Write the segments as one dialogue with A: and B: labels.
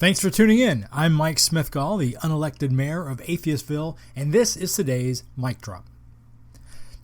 A: Thanks for tuning in. I'm Mike Smithgall, the unelected mayor of Atheistville, and this is today's Mic Drop.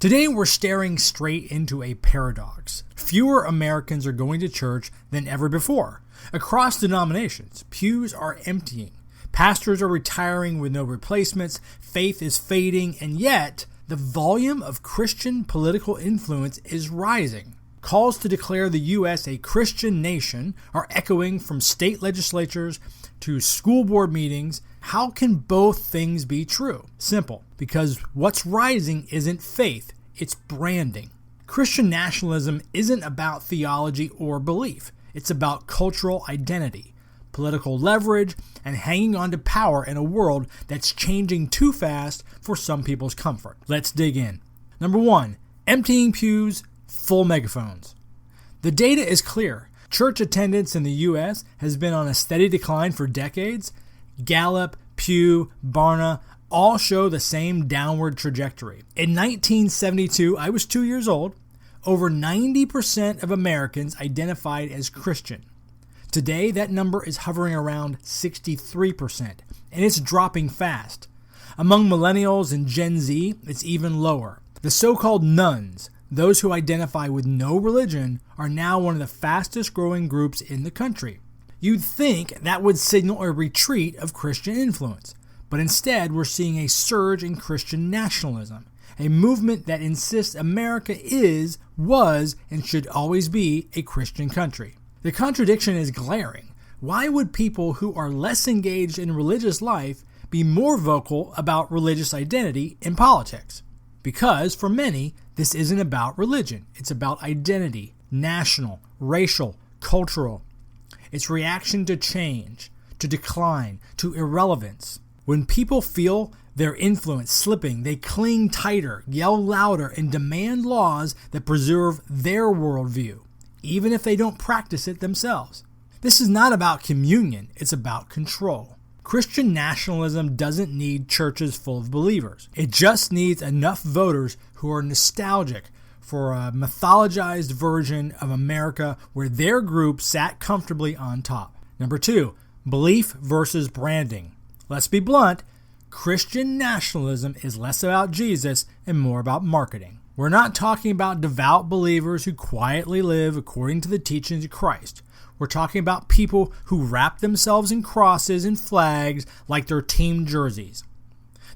A: Today we're staring straight into a paradox. Fewer Americans are going to church than ever before. Across denominations, pews are emptying. Pastors are retiring with no replacements. Faith is fading, and yet the volume of Christian political influence is rising. Calls to declare the U.S. a Christian nation are echoing from state legislatures to school board meetings. How can both things be true? Simple, because what's rising isn't faith, it's branding. Christian nationalism isn't about theology or belief. It's about cultural identity, political leverage, and hanging on to power in a world that's changing too fast for some people's comfort. Let's dig in. Number 1, emptying pews, full megaphones. The data is clear. Church attendance in the U.S. has been on a steady decline for decades. Gallup, Pew, Barna all show the same downward trajectory. In 1972, I was 2 years old. Over 90% of Americans identified as Christian. Today, that number is hovering around 63%, and it's dropping fast. Among millennials and Gen Z, it's even lower. The so-called nones, those who identify with no religion, are now one of the fastest growing groups in the country. You'd think that would signal a retreat of Christian influence, but instead we're seeing a surge in Christian nationalism, a movement that insists America was, and should always be a Christian country. The contradiction is glaring. Why would people who are less engaged in religious life be more vocal about religious identity in politics? Because, for many, this isn't about religion. It's about identity, national, racial, cultural. It's reaction to change, to decline, to irrelevance. When people feel their influence slipping, they cling tighter, yell louder, and demand laws that preserve their worldview, even if they don't practice it themselves. This is not about communion, it's about control. Christian nationalism doesn't need churches full of believers. It just needs enough voters who are nostalgic for a mythologized version of America where their group sat comfortably on top. Number 2, belief versus branding. Let's be blunt, Christian nationalism is less about Jesus and more about marketing. We're not talking about devout believers who quietly live according to the teachings of Christ. We're talking about people who wrap themselves in crosses and flags like their team jerseys.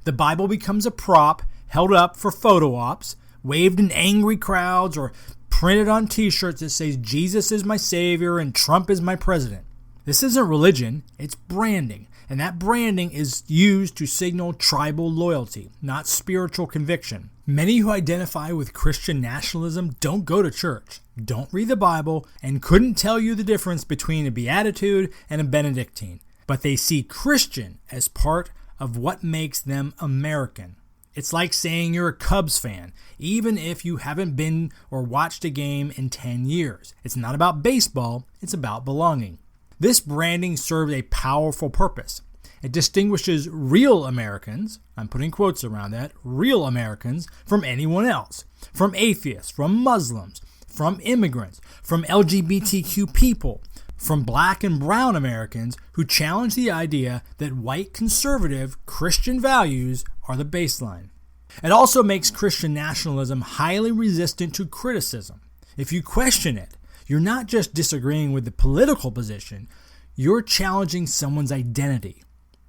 A: The Bible becomes a prop held up for photo ops, waved in angry crowds, or printed on t-shirts that says Jesus is my savior and Trump is my president. This isn't religion, it's branding. And that branding is used to signal tribal loyalty, not spiritual conviction. Many who identify with Christian nationalism don't go to church, don't read the Bible, and couldn't tell you the difference between a Beatitude and a Benedictine. But they see Christian as part of what makes them American. It's like saying you're a Cubs fan, even if you haven't been or watched a game in 10 years. It's not about baseball, it's about belonging. This branding serves a powerful purpose. It distinguishes real Americans, I'm putting quotes around that, real Americans, from anyone else, from atheists, from Muslims, from immigrants, from LGBTQ people, from black and brown Americans who challenge the idea that white conservative Christian values are the baseline. It also makes Christian nationalism highly resistant to criticism. If you question it, you're not just disagreeing with the political position, you're challenging someone's identity.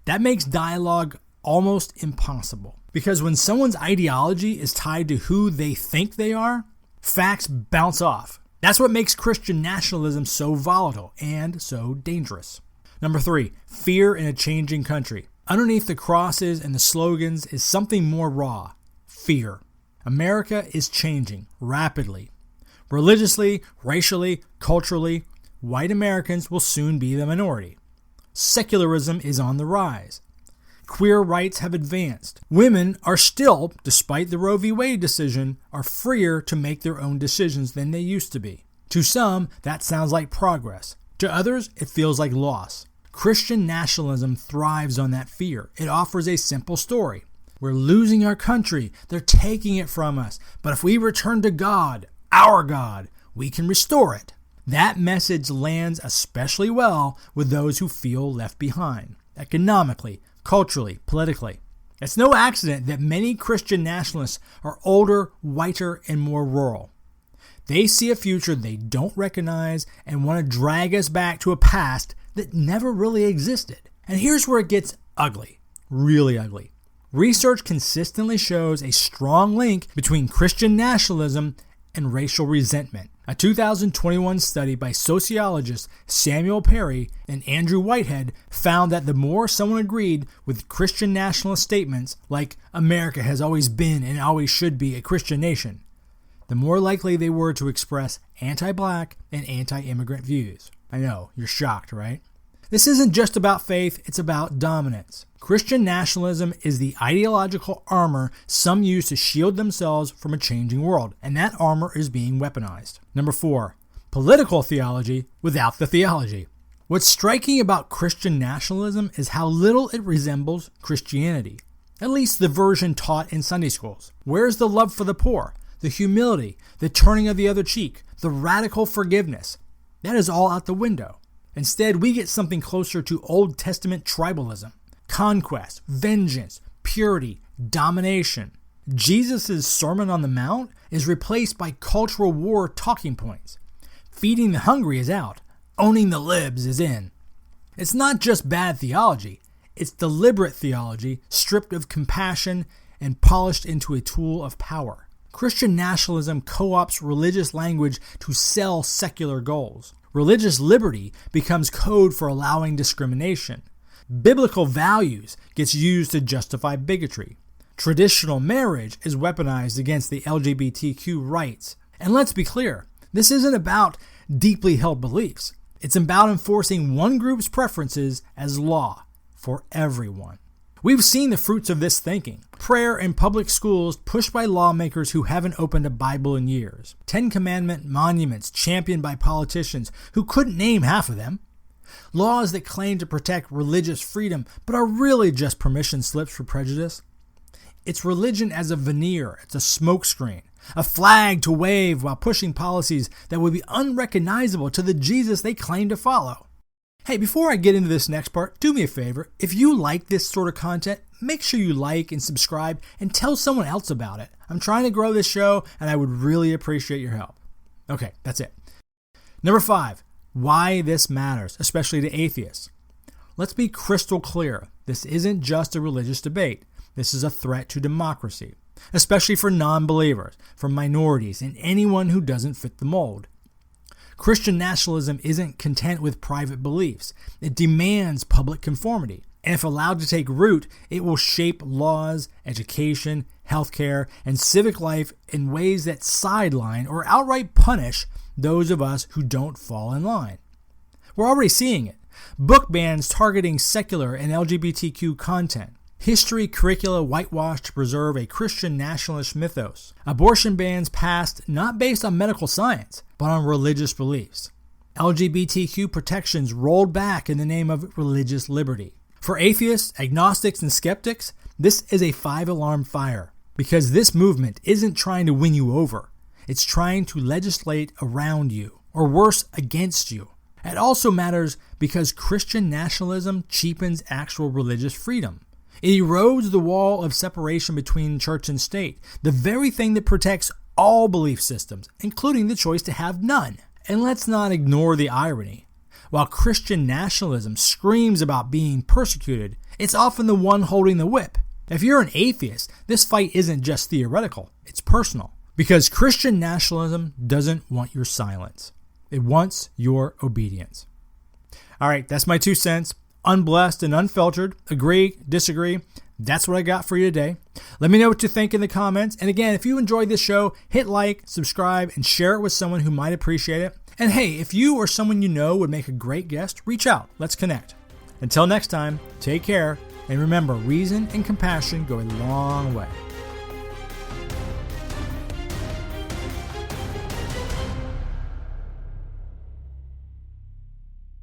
A: That makes dialogue almost impossible. Because when someone's ideology is tied to who they think they are, facts bounce off. That's what makes Christian nationalism so volatile and so dangerous. Number 3, fear in a changing country. Underneath the crosses and the slogans is something more raw, fear. America is changing rapidly. Religiously, racially, culturally, white Americans will soon be the minority. Secularism is on the rise. Queer rights have advanced. Women are still, despite the Roe v. Wade decision, are freer to make their own decisions than they used to be. To some, that sounds like progress. To others, it feels like loss. Christian nationalism thrives on that fear. It offers a simple story. We're losing our country. They're taking it from us. But if we return to God, our God, we can restore it. That message lands especially well with those who feel left behind, economically, culturally, politically. It's no accident that many Christian nationalists are older, whiter, and more rural. They see a future they don't recognize and want to drag us back to a past that never really existed. And here's where it gets ugly, really ugly. Research consistently shows a strong link between Christian nationalism and racial resentment. A 2021 study by sociologists Samuel Perry and Andrew Whitehead found that the more someone agreed with Christian nationalist statements like America has always been and always should be a Christian nation, the more likely they were to express anti-black and anti-immigrant views. I know, you're shocked, right? This isn't just about faith, it's about dominance. Christian nationalism is the ideological armor some use to shield themselves from a changing world, and that armor is being weaponized. Number 4, political theology without the theology. What's striking about Christian nationalism is how little it resembles Christianity, at least the version taught in Sunday schools. Where's the love for the poor, the humility, the turning of the other cheek, the radical forgiveness? That is all out the window. Instead, we get something closer to Old Testament tribalism. Conquest, vengeance, purity, domination. Jesus' Sermon on the Mount is replaced by cultural war talking points. Feeding the hungry is out. Owning the libs is in. It's not just bad theology. It's deliberate theology stripped of compassion and polished into a tool of power. Christian nationalism co-opts religious language to sell secular goals. Religious liberty becomes code for allowing discrimination. Biblical values gets used to justify bigotry. Traditional marriage is weaponized against the LGBTQ rights. And let's be clear, this isn't about deeply held beliefs. It's about enforcing one group's preferences as law for everyone. We've seen the fruits of this thinking. Prayer in public schools pushed by lawmakers who haven't opened a Bible in years. 10 Commandment monuments championed by politicians who couldn't name half of them. Laws that claim to protect religious freedom but are really just permission slips for prejudice. It's religion as a veneer, it's a smokescreen, a flag to wave while pushing policies that would be unrecognizable to the Jesus they claim to follow. Hey, before I get into this next part, do me a favor. If you like this sort of content, make sure you like and subscribe and tell someone else about it. I'm trying to grow this show and I would really appreciate your help. Okay, that's it. Number 5, why this matters, especially to atheists. Let's be crystal clear. This isn't just a religious debate. This is a threat to democracy, especially for non-believers, for minorities, and anyone who doesn't fit the mold. Christian nationalism isn't content with private beliefs. It demands public conformity. And if allowed to take root, it will shape laws, education, healthcare, and civic life in ways that sideline or outright punish those of us who don't fall in line. We're already seeing it. Book bans targeting secular and LGBTQ content. History curricula whitewashed to preserve a Christian nationalist mythos. Abortion bans passed not based on medical science, but on religious beliefs. LGBTQ protections rolled back in the name of religious liberty. For atheists, agnostics, and skeptics, this is a 5-alarm fire, because this movement isn't trying to win you over. It's trying to legislate around you, or worse, against you. It also matters because Christian nationalism cheapens actual religious freedom. It erodes the wall of separation between church and state, the very thing that protects all belief systems, including the choice to have none. And let's not ignore the irony. While Christian nationalism screams about being persecuted, it's often the one holding the whip. If you're an atheist, this fight isn't just theoretical, it's personal. Because Christian nationalism doesn't want your silence. It wants your obedience. All right, that's my 2 cents. Unblessed and unfiltered. Agree, disagree. That's what I got for you today. Let me know what you think in the comments. And again, if you enjoyed this show, hit like, subscribe, and share it with someone who might appreciate it. And hey, if you or someone you know would make a great guest, reach out. Let's connect. Until next time, take care. And remember, reason and compassion go a long way.